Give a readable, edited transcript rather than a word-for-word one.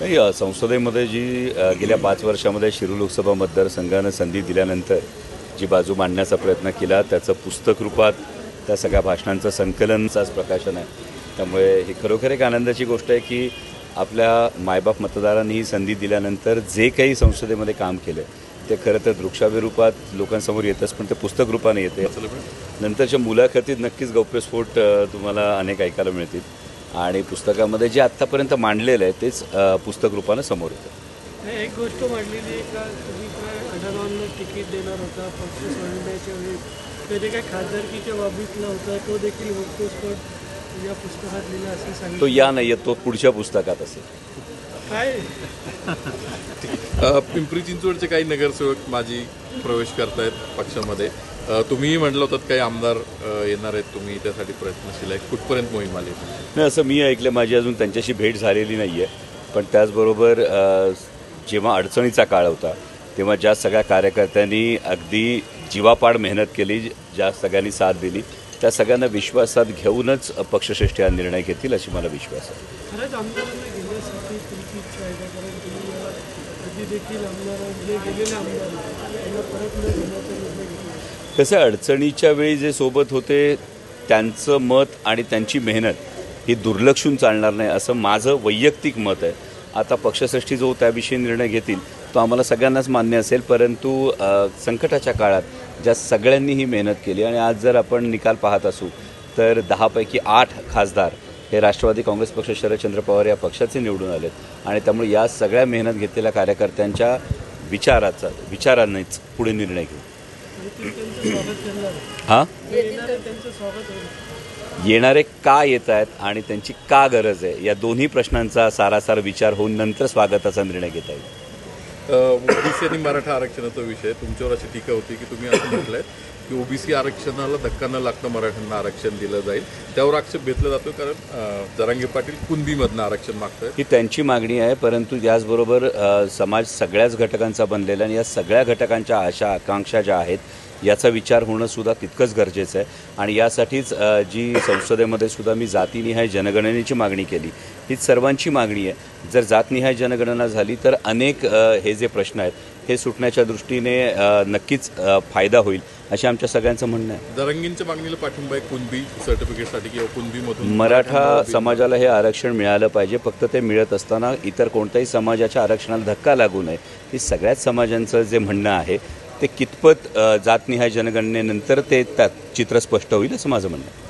नाही, संसदेमध्ये जी गेल्या 5 वर्षामध्ये शिरूर लोकसभा मतदारसंघानं संधी दिल्यानंतर जी बाजू मांडण्याचा प्रयत्न केला त्याचं पुस्तक रूपात त्या सगळ्या भाषणांचं संकलनचाच प्रकाशन आहे. त्यामुळे ही खरोखर एक आनंदाची गोष्ट आहे की आपल्या मायबाप मतदारांनी ही संधी दिल्यानंतर जे काही संसदेमध्ये काम केलं ते खरं तर दृकश्राव्य रूपात लोकांसमोर येतच, पण ते पुस्तक रूपाने येते. नंतरच्या मुलाखतीत नक्कीच गौप्यस्फोट तुम्हाला अनेक ऐकायला मिळतील आणि पुस्तकामध्ये जे आत्तापर्यंत मांडलेलं आहे तेच पुस्तक रूपानं समोर येतं. एक गोष्ट मांडलेली आहे का तुम्ही काय आढावांना तिकीट देणार होता पक्ष सोडण्याच्या वेळी, त्याने काय खासदारकीच्या बाबतीतला होता तो देखील गौप्यस्फोट या पुस्तकात लिहिला असं सांगितलं. तो या नाही तो पुढच्या पुस्तकात असेल. काय पिंपरी चिंचवडचे काही नगरसेवक माजी प्रवेश करतायत पक्षामध्ये. तुम्हीही म्हटलं होतं काही आमदार येणार आहेत, तुम्ही त्यासाठी प्रयत्नशील आहे. कुठपर्यंत मोहीम आली? नाही, असं मी ऐकलं. माझी अजून त्यांच्याशी भेट झालेली नाही आहे. पण त्याचबरोबर जेव्हा अडचणीचा काळ होता तेव्हा ज्या सगळ्या कार्यकर्त्यांनी अगदी जीवापाड मेहनत केली, ज्या सगळ्यांनी साथ दिली, त्या सगळ्यांना विश्वासात घेऊनच पक्षश्रेष्ठी हा निर्णय घेतील अशी मला विश्वास आहे. खरंच आमदारांना घेण्यासाठी तुमची इच्छा आहे का? कारण तुम्ही या आधी देखील आमदार जे गेलेले आमदार त्यांना परत न घेण्याचा निर्णय घेतला. कसं अडचणीच्या वेळी जे सोबत होते त्यांचं मत आणि त्यांची मेहनत ही दुर्लक्षून चालणार नाही असं माझं वैयक्तिक मत आहे. आता पक्षश्रेष्ठी जो त्याविषयी निर्णय घेतील तो आम्हाला सगळ्यांनाच मान्य असेल, परंतु संकटाच्या काळात ज्या सगळ्यांनी ही मेहनत केली आणि आज जर आपण निकाल पाहत असू तर 10 पैकी 8 खासदार हे राष्ट्रवादी काँग्रेस पक्ष शरदचंद्र पवार या पक्षाचे निवडून आलेत आणि त्यामुळे या सगळ्या मेहनत घेतलेल्या कार्यकर्त्यांच्या विचारांनीच पुढे निर्णय घेऊ. हां, येणारे का येत आहेत आणि त्यांची का गरज आहे या दोन्ही प्रश्नांचा सारासार विचार होऊन नंतर स्वागताचा निर्णय घेता येईल. ओबीसी आणि मराठा आरक्षणाचा विषय तुमच्यावर अशी टीका होती की तुम्ही असं म्हटलंय की ओबीसी आरक्षणाला धक्का न लागता मराठ्यांना आरक्षण दिलं जाईल. त्यावर आक्षेप घेतला जातो कारण जरांगे पाटील कुणबीमधनं आरक्षण मागतायत. ही त्यांची मागणी आहे, परंतु याचबरोबर समाज सगळ्याच घटकांचा बनलेला आणि या सगळ्या घटकांच्या आशा आकांक्षा ज्या आहेत याचा विचार होणं सुद्धा तितकंच गरजेचं आहे. आणि यासाठीच जी संसदेमध्ये सुद्धा मी जातीनिहाय जनगणनेची मागणी केली. हीच सर्वांची मागणी आहे. जर जातनिहाय जनगणना झाली तर अनेक हे जे प्रश्न आहेत हे सुटण्याच्या दृष्टीने नक्कीच फायदा होईल असे आमच्या सगळ्यांचं म्हणणं आहे. जरांगींच्या मागणीला पाठिंबा आहे कुणबी सर्टिफिकेटसाठी किंवा कुणबीमधून मराठा समाजाला हे आरक्षण मिळालं पाहिजे. फक्त ते मिळत असताना इतर कोणत्याही समाजाच्या आरक्षणाला धक्का लागू नये ही सगळ्याच समाजांचं जे म्हणणं आहे ते कितपत जातनिहाय जनगणनेनंतर ते त्यात चित्र स्पष्ट होईल असं माझं म्हणणं आहे.